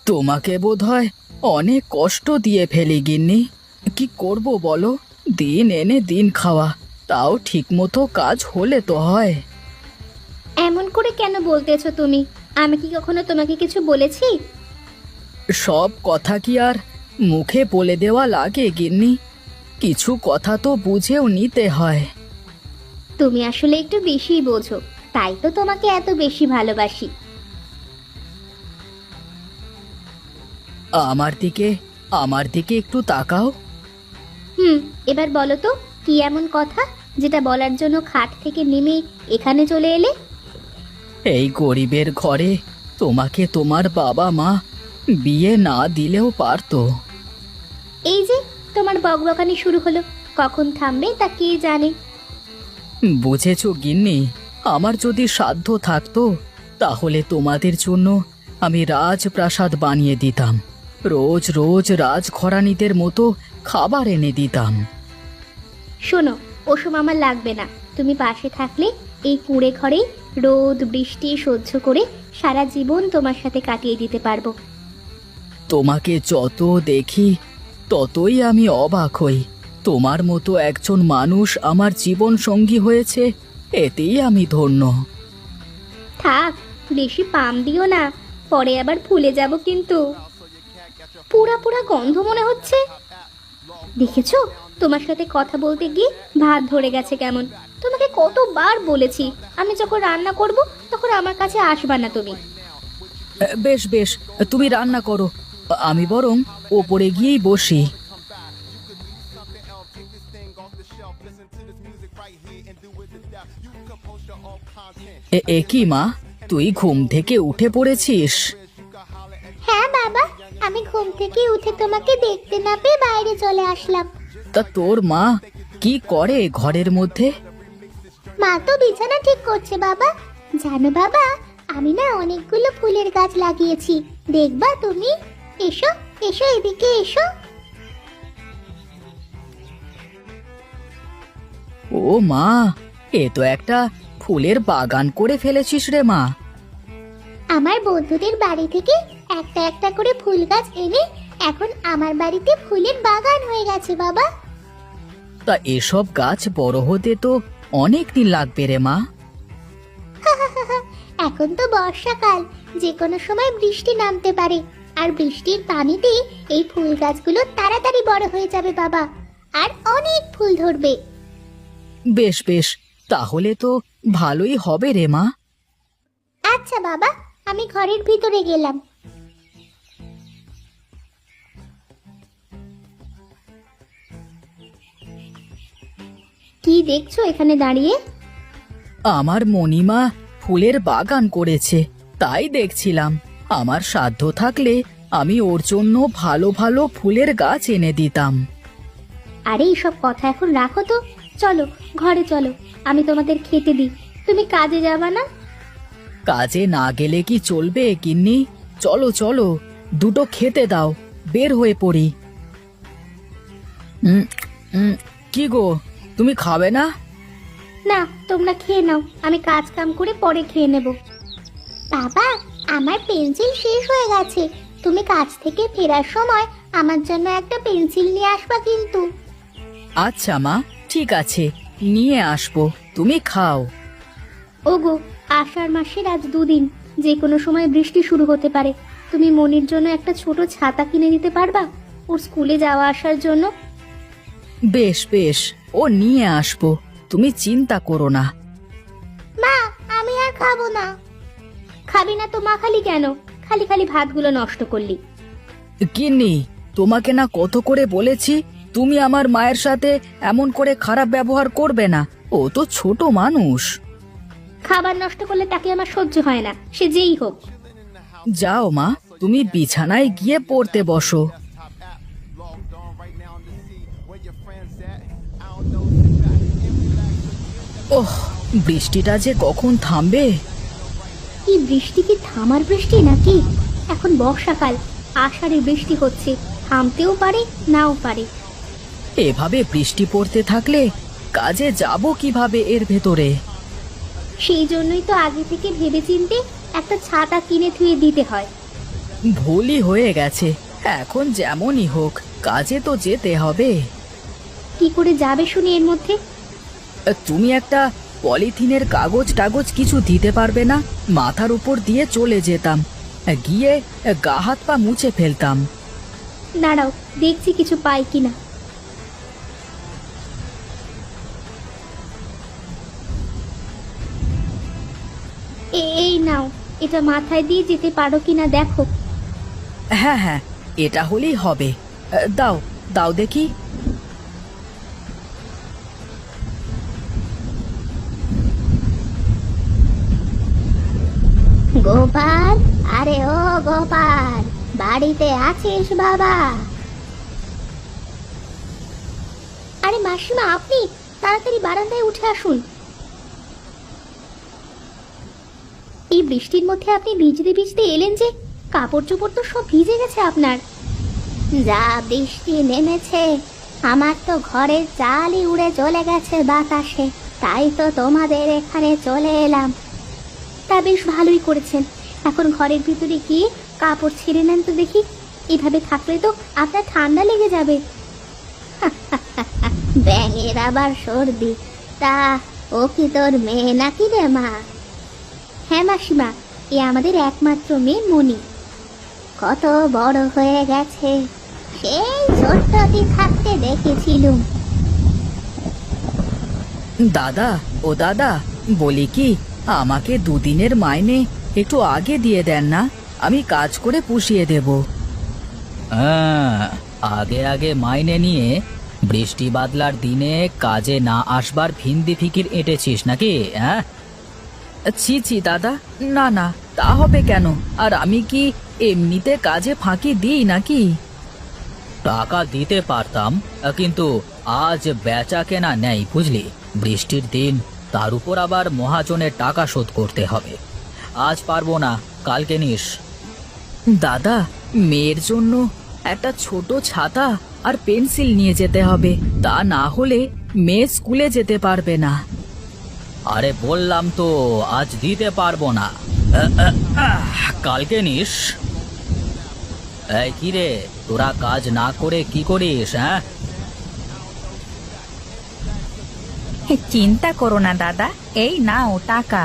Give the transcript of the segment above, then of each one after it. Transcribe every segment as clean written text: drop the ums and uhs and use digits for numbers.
তোমাকে বোধহয় অনেক কষ্ট দিয়ে ফেলি গিন্নি। কি করব বলো, দিন এনে দিন খাওয়া, তাও ঠিকমতো কাজ হলে তো হয়। এমন করে কেন বলতেছো তুমি? আমি কি কখনো তোমাকে কিছু বলেছি? সব কথা কি আর মুখে বলে দেওয়া লাগে গিন্নি? কিছু কথা তো বুঝেও নিতে হয়। তুমি আসলে একটু বেশিই বোঝো, তাই তো তোমাকে এত বেশি ভালোবাসি। আমার দিকে একটু তাকাও। এবার বলো তো, কি এমন কথা যেটা বলার জন্য খাট থেকে নেমে এখানে চলে এলে? এই গরিবের ঘরে তোমাকে তোমার বাবা মা বিয়ে না দিলেও পারতো। এই যে তোমার বকবকানি শুরু হলো, কখন থামবে তা কে জানে। বুঝেছো গিন্নি, আমার যদি সাধ্য থাকতো তাহলে তোমাদের জন্য আমি রাজপ্রাসাদ বানিয়ে দিতাম, রোজ রোজ রাজঘরানীদের মতো খাবার এনে দিতাম। শোনো, ওসব আমার লাগবে না। তুমি পাশে থাকলে এই কুঁড়ে ঘরে রোদ বৃষ্টি সহ্য করে সারা জীবন তোমার সাথে কাটিয়ে দিতে পারবো। তোমাকে যত দেখি ততই আমি অবাক হই। তোমার মতো একজন মানুষ আমার জীবন সঙ্গী হয়েছে, এতেই আমি ধন্য। থাক, বেশি পাম দিও না, পরে আবার ভুলে যাব কিন্তু। পুরা পুরা গন্ধ মনে হচ্ছে। দেখেছো, তোমার সাথে কথা বলতে গিয়ে ভাত ধরে গেছে কেমন। তোমাকে কতবার বলেছি আমি যখন রান্না করব তখন আমার কাছে আসবা না তুমি। বেশ বেশ, তুমি রান্না করো, আমি বরং ওপরে গিয়েই বসি। এ কি মা, তুই ঘুম থেকে উঠে পড়েছিস? হ্যাঁ বাবা, আমি ঘুম থেকে উঠে তোমাকে দেখতে না পেয়ে বাইরে চলে আসলাম। তা তোর মা কি করে ঘরের মধ্যে? মা তো বিছানা ঠিক করছে বাবা। জানো বাবা, আমি না অনেকগুলো ফুলের গাছ লাগিয়েছি, দেখবা তুমি? এসো এসো, এদিকে এসো। ও মা, এ তো একটা ফুলের বাগান করে ফেলেছিস রে মা। আমার বন্ধুদের বাড়ি থেকে একটা একটা করে ফুল গাছ এনে এখন আমার বাড়িতে ফুলের বাগান হয়ে গেছে বাবা। তা এসব গাছ বড় হতে তো অনেক দিন লাগবে রে মা। এখন তো বর্ষাকাল, যে কোনো সময় বৃষ্টি নামতে পারে, আর বৃষ্টির পানিতে এই ফুল গাছগুলো তাড়াতাড়ি বড় হয়ে যাবে বাবা, আর অনেক ফুল ধরবে। বেশ বেশ, তাহলে তো ভালোই হবে রে মা। আচ্ছা বাবা, আমি ঘরের ভিতরে গেলাম। কি দেখছো এখানে দাঁড়িয়ে? আমার মণিমা ফুলের বাগান করেছে, তাই দেখছিলাম। আমার সাধ্য থাকলে আমি ওর জন্য ভালো ভালো ফুলের গাছ এনে দিতাম। আরে এইসব কথা এখন রাখো তো, চলো ঘরে চলো, আমি তোমাদের খেতে দিই। তুমি কাজে যাবা না? কাজে না গেলে কি চলবে গিন্নি? চলো চলো, দুটো খেতে দাও, বের হয়ে পড়ি। উম, উম, কি গো, তুমি খাবে না? না, তোমরা খেয়ে নাও, আমি কাজ কাম করে পরে খেয়ে নেব। বাবা, আমার পেন্সিল শেষ হয়ে গেছে, তুমি কাজ থেকে ফেরার সময় আমার জন্য একটা পেন্সিল নিয়ে আসবা কিন্তু। আচ্ছা মা, ঠিক আছে, নিয়ে আসবো, তুমি খাও। ওগো, আষাঢ় মাসের আজ 2 দিন, যে কোনো সময় বৃষ্টি শুরু হতে পারে। তুমি মনির জন্য একটা ছোট ছাতা কিনে দিতে পারবা, ওর স্কুলে যাওয়া আসার জন্য? বেশ বেশ, ও নিয়ে আসবো, তুমি চিন্তা করো না। মা, আমি আর খাবো না। খাবি না তো মা, খালি কেন? খালি খালি ভাতগুলো নষ্ট করলি। গিন্নি, তোমাকে না কত করে বলেছি তুমি আমার মায়ের সাথে এমন করে খারাপ ব্যবহার করবে না, ও তো ছোট মানুষ। খাবার নষ্ট করলে তাকে আমার সহ্য হয় না, সে যেই হোক। যাও মা, তুমি বিছানায় গিয়ে পড়তে বসো। ওহ, বৃষ্টিটা যে কখন থামবে। এই বৃষ্টি কি থামার বৃষ্টি নাকি? এখন বর্ষাকাল, আষাঢ়ে বৃষ্টি হচ্ছে, থামতেও পারে নাও পারে। এভাবে বৃষ্টি পড়তে থাকলে কাজে যাব কিভাবে এর ভেতরে? সেই জন্যই তো আগে থেকে ভেবেচিন্তে একটা ছাতা কিনে থুয়ে দিতে হয়। ভুলই হয়ে গেছে। এখন যেমনই হোক, কাজে তো যেতে হবে। কি করে যাবে শুনি এর মধ্যে? তুমি একটা পলিথিনের কাগজ টাগজ কিছু দিতে পারবে না? মাথার উপর দিয়ে চলে যেতাম, গিয়ে গা হাত পা মুছে ফেলতাম। দাঁড়াও, দেখছি কিছু পাই কিনা। এই নাও, এটা মাথায় দিয়ে যেতে পারো কিনা দেখো। হ্যাঁ হ্যাঁ, এটা হলেই হবে। দাও দাও দেখি। গোপাল, আরে ও গোপাল, বাড়িতে আছিস বাবা? আরে মাসিমা, আপনি তাড়াতাড়ি বারান্দায় উঠে আসুন। এই বৃষ্টির মধ্যে আপনি ভিজতে ভিজতে এলেন যে? কাপড় চোপড় তো সব ভিজে গেছে আপনার। যা বৃষ্টি নেমেছে, আমার তো ঘরের চালই উড়ে চলে গেছে বাতাসে, তাই তো তোমাদের এখানে চলে এলাম। তা বেশ ভালোই করেছেন। এখন ঘরের ভিতরে গিয়ে কাপড় ছেড়ে নেন তো দেখি। এভাবে থাকলে তো আপনার ঠান্ডা লেগে যাবে। ব্যাঙের আবার সর্দি। তা ও কি তোর মেয়ে নাকি রে মা? হ্যাঁ মাসিমা, এ আমাদের একমাত্র মেয়ে মনি। কত বড় হয়ে গেছে, সেই ছোট্টটি থাকতে দেখেছিলুম। দাদা, ও দাদা, বলি কি, আমাকে দুদিনের মাইনে একটু আগে দিয়ে দেন না, আমি কাজ করে পুষিয়ে দেব। হ্যাঁ, আগে আগে মাইনে নিয়ে বৃষ্টি বাদলার দিনে কাজে না আসবার ফিন্দি ফিকির এঁটেছিস নাকি? হ্যাঁ, ছি ছি দাদা, না না, তা হবে কেন? আর আমি কি এমনিতে কাজে ফাঁকি দিই নাকি? টাকা দিতে পারতাম, কিন্তু আজ বেচা কেনা নেই বুঝলি। বৃষ্টির দিন, তার উপর আবার মহাজনের টাকা শোধ করতে হবে। আজ পারবো না, কালকে নিস। দাদা, মেয়ের জন্য একটা ছোট ছাতা আর পেন্সিল নিয়ে যেতে হবে, তা না হলে মেয়ে স্কুলে যেতে পারবে না। আরে বললাম তো আজ দিতে পারবো না, কালকে নিস। এই কি রে, তোরা কাজ না করে কি করিস? হ্যাঁ, চিন্তা করো না দাদা, এই নাও টাকা।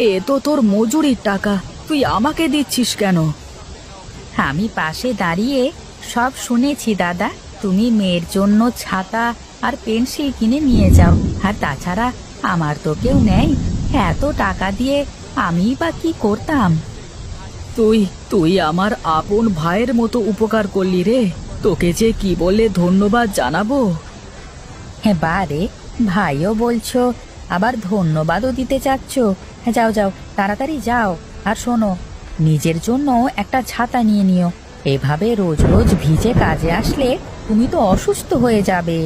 এ তো তোর মজুরির টাকা, তুই আমাকে দিচ্ছিস কেন? আমি পাশে দাঁড়িয়ে সব শুনেছি দাদা। তুমি মেয়ের জন্য ছাতা আর পেন্সিল কিনে নিয়ে যাও, আর তাছাড়া আমার তো কেউ নেই, এত টাকা দিয়ে আমি বা কি করতাম? তুই তুই আমার আপন ভাইয়ের মতো উপকার করলি রে, তোকে যে কি বলে ধন্যবাদ জানাবো। হ্যাঁ বারে, ভাইও বলছো, আবার ধন্যবাদও দিতে চাচ্ছ। হ্যাঁ যাও যাও, তাড়াতাড়ি যাও। আর শোনো, নিজের জন্য একটা ছাতা নিয়ে নিও। এভাবে রোজ রোজ ভিজে কাজে আসলে তুমি তো অসুস্থ হয়ে যাবে।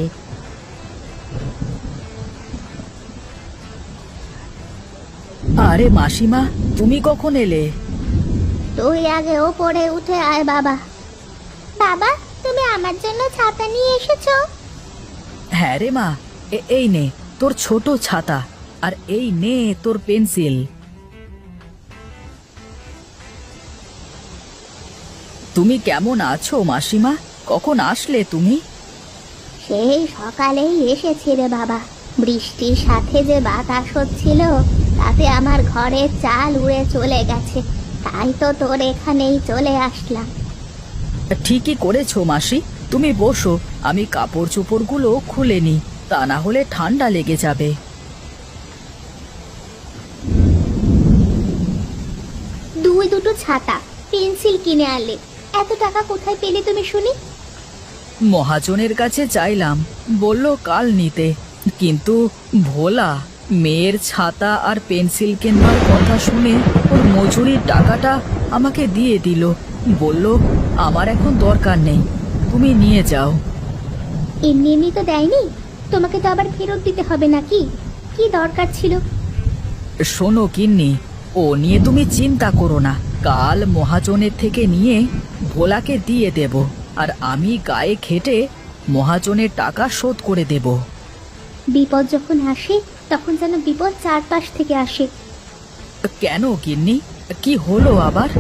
আরে মাসিমা, তুমি কখন এলে? তুই আগে ওপরে উঠে আয় বাবা। বাবা, তুমি আমার জন্য ছাতা নিয়ে এসেছো? হ্যাঁ রে মা, এই নে তোর ছোট ছাতা, আর এই নে তোর পেন্সিল। তুমি কেমন আছো মাসিমা? কখন আসলে তুমি? সেই সকালেই এসেছি রে বাবা। বৃষ্টির সাথে যে বাতাস হচ্ছিল, তাতে আমার ঘরের চাল উড়ে চলে গেছে, তাই তো তোর এখানেই চলে আসলাম। ঠিকই করেছো মাসি, তুমি বসো, আমি কাপড় চোপড়গুলো খুলে নি, তা না হলে ঠান্ডা লেগে যাবে। দুটো ছাতা, পেন্সিল কিনে আনলে, এত টাকা কোথায় পেলে তুমি শুনি? মহাজনের কাছে চাইলাম, বলল কাল নিতে, কিন্তু ভোলা মেয়ের ছাতা আর পেন্সিল কেনার কথা শুনে ওর মজুরির টাকাটা আমাকে দিয়ে দিল, বলল আমার এখন দরকার নেই, তুমি নিয়ে যাও। এমনি এমনি তো দেয়নি, তোমাকে তো আবার ফেরত দিতে হবে নাকি? কি দরকার ছিল? শোনো গিন্নি, ও নিয়ে তুমি চিন্তা করো না, কাল মহাজনের থেকে নিয়ে ভোলাকে দিয়ে দেব, আর আমি গায়ে খেটে মহাজনের টাকা শোধ করে দেব। বিপদ যখন আসে, তখন যেন বিপদ চারপাশ থেকে আসে। কেন গিন্নি, কি হলো আবার?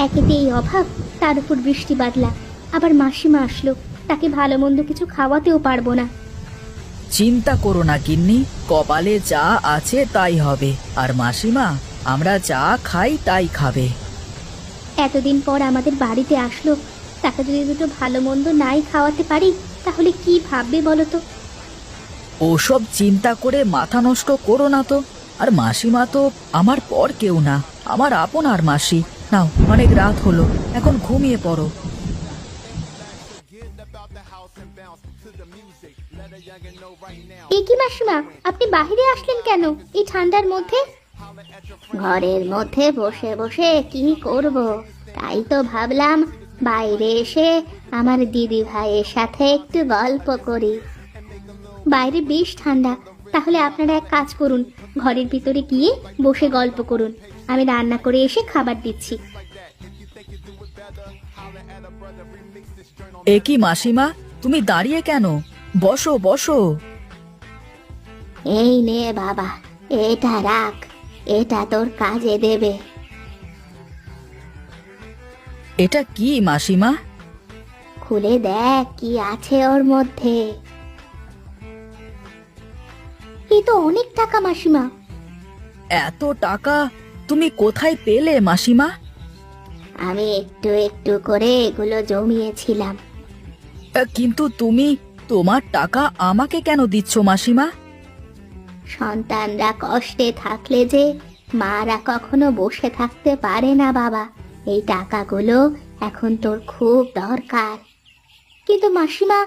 একেতে এই অভাব, তার উপর বৃষ্টি বাদলা, আবার মাসিমা আসলো, তাকে ভালো মন্দ কিছু খাওয়াতেও পারবো না। চিন্তা করো না গিন্নি, কপালে যা আছে তাই হবে। আর মাসিমা আমরা যা খাই তাই খাবে। এতদিন পর আমাদের বাড়িতে আসলো, তাকে যদি দুটো ভালো মন্দ নাই খাওয়াতে পারি তাহলে কি ভাববে বলো তো? ওসব চিন্তা করে মাথা নষ্ট করো না তো। আর মাসিমা তো আমার পর কেউ না, আমার আপন আর মাসি। নাও, অনেক রাত হলো, এখন ঘুমিয়ে পড়ো। এ কি মাসিমা, আপনি বাইরে আসলেন কেন এই ঠান্ডার মধ্যে? ঘরের মধ্যে বসে বসে কি করব, তাই তো ভাবলাম বাইরে এসে আমার দিদি ভাইয়ের সাথে একটু গল্প করি। বাইরে বেশ ঠান্ডা, তাহলে আপনারা এক কাজ করুন, ঘরের ভিতরে গিয়ে বসে গল্প করুন, আমি রান্না করে এসে খাবার দিচ্ছি। এ কি মাসিমা, তুমি দাঁড়িয়ে কেন? বসো বসো। এই নে বাবা, এটা রাখ, এটা তোর কাজে দেবে। এটা কি মাসিমা? খুলে দেখ কি আছে ওর মধ্যে। এ তো অনেক টাকা মাসিমা। এত টাকা তুমি কোথায় পেলে মাসিমা? আমি একটু একটু করে এগুলো জমিয়েছিলাম। কিন্তু তুমি তোমার টাকা আমাকে কেন দিচ্ছ মাসিমা? সন্তানরা কষ্টে থাকলে যে মারা কখনো বসে থাকতে পারে না বাবা, এই টাকাগুলো এখন তোর খুব দরকার। কিন্তু মাসিমা,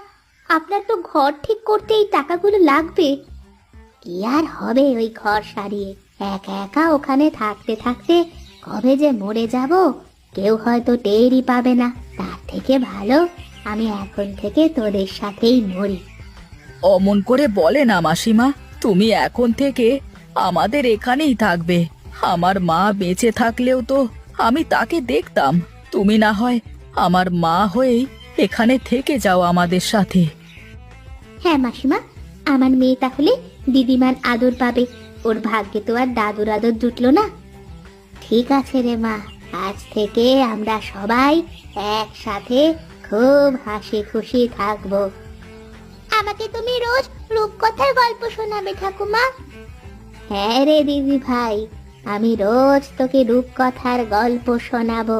আপনার তো ঘর ঠিক করতে এই টাকাগুলো লাগবে। কি আর হবে ওই ঘর সারিয়ে, একা একা ওখানে থাকতে থাকতে কবে যে মরে যাব কেউ হয়তো টেরই পাবে না। তার থেকে ভালো আমি এখন থেকে তোদের সাথেই মরি। অমন করে বলে না মাসিমা, তুমি এখন থেকে আমাদের এখানেই থাকবে। আমার মা বেঁচে থাকলেও তো আমি তাকে দেখতাম। তুমি না হয় আমার মা হয়েই এখানে থেকে যাও আমাদের সাথে। হ্যাঁ মাসিমা, আমার মেয়ে তাহলে দিদিমার আদর পাবে, ওর ভাগ্যে তো আর দাদুর আদর জুটলো না। ঠিক আছে রে মা, আজ থেকে আমরা সবাই একসাথে খুব হাসি খুশি থাকবো। আমাকে তুমি রোজ রূপকথার গল্প শোনাবে ঠাকুমা? হ্যাঁ রে দিদি ভাই, আমি রোজ তোকে রূপকথার গল্প শোনাবো।